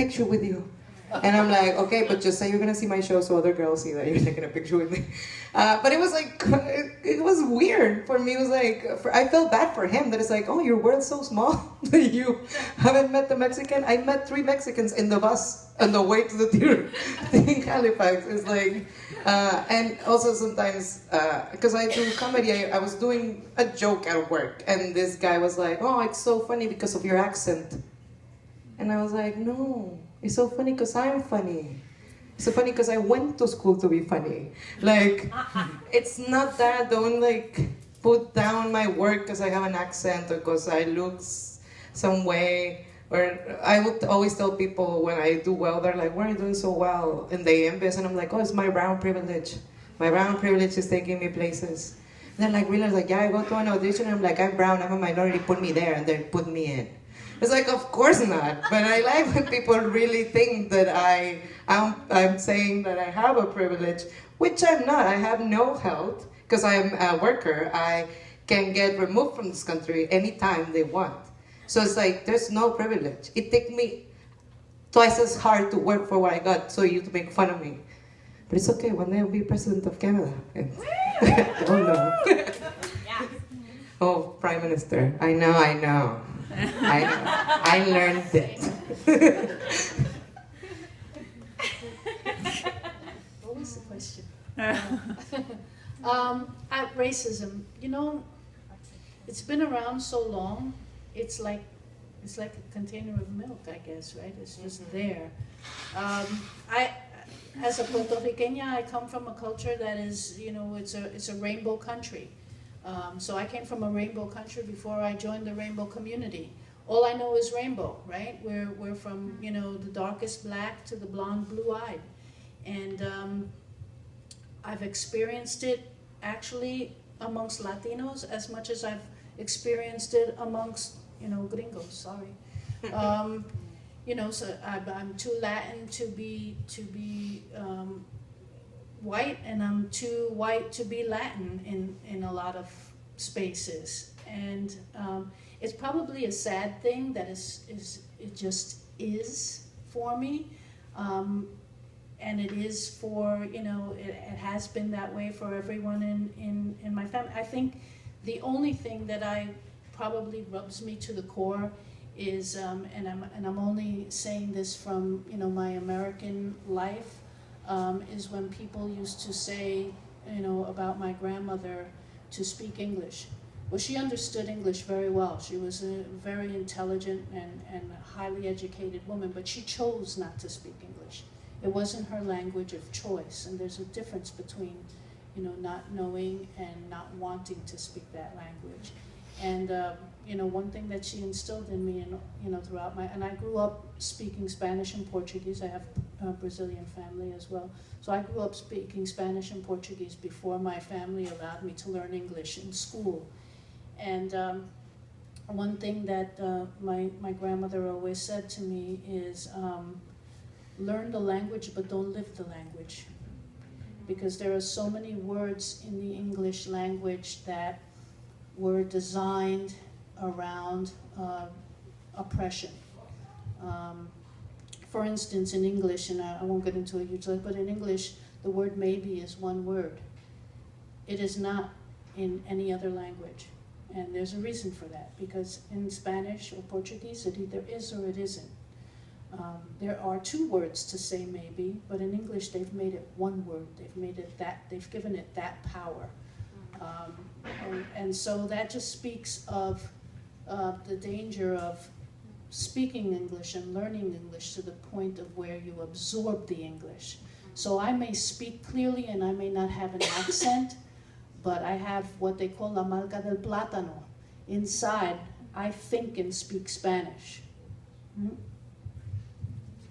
picture with you. And I'm like, okay, but just say you're gonna see my show so other girls see that you're taking a picture with me. But it was like, it was weird for me. It was like, I felt bad for him that it's like, oh, your world's so small that you haven't met the Mexican. I met 3 Mexicans in the bus on the way to the theater in Halifax. It's like, and also sometimes, because I do comedy, I was doing a joke at work, and this guy was like, oh, it's so funny because of your accent. And I was like, no. It's so funny because I'm funny. It's so funny because I went to school to be funny. Like, it's not that. Don't like put down my work because I have an accent or because I look some way. Or I would always tell people when I do well, they're like, why are you doing so well? And they envious, and I'm like, oh, it's my brown privilege. My brown privilege is taking me places. And they're like, really? Like, yeah, I go to an audition, and I'm like, I'm brown, I'm a minority, put me there, and then put me in. It's like, of course not. But I like when people really think that I'm saying that I have a privilege, which I'm not. I have no health because I'm a worker. I can get removed from this country anytime they want. So it's like, there's no privilege. It takes me twice as hard to work for what I got, so you to make fun of me. But it's okay, one day I'll be president of Canada. Oh no. Oh, Prime Minister. I know. I learned it. What was the question? Racism. You know, it's been around so long. It's like a container of milk, I guess, right? It's just there. As a Puerto Riqueña, I come from a culture that is, you know, it's a rainbow country. So I came from a rainbow country before I joined the rainbow community. All I know is rainbow, right? We're from, you know, the darkest black to the blonde blue-eyed. And I've experienced it actually amongst Latinos as much as I've experienced it amongst, you know, gringos, sorry. You know, so I'm too Latin to be white, and I'm too white to be Latin in a lot of spaces. And it's probably a sad thing that it just is for me. And it is for, you know, it has been that way for everyone in my family. I think the only thing that probably rubs me to the core is, and I'm only saying this from, you know, my American life, is when people used to say, you know, about my grandmother to speak English. Well, she understood English very well. She was a very intelligent and highly educated woman, but she chose not to speak English. It wasn't her language of choice, and there's a difference between, you know, not knowing and not wanting to speak that language. And you know, one thing that she instilled in me, and you know, throughout and I grew up speaking Spanish and Portuguese. I have a Brazilian family as well, so I grew up speaking Spanish and Portuguese before my family allowed me to learn English in school. And one thing that my grandmother always said to me is, learn the language, but don't live the language. Because there are so many words in the English language that were designed around oppression. For instance, in English, and I won't get into it hugely, but in English, the word maybe is one word. It is not in any other language. And there's a reason for that, because in Spanish or Portuguese, it either is or it isn't. There are 2 words to say maybe, but in English they've made it one word. They've made it that, they've given it that power. And so that just speaks of the danger of speaking English and learning English to the point of where you absorb the English. So I may speak clearly and I may not have an accent, but I have what they call la marca del plátano. Inside, I think and speak Spanish.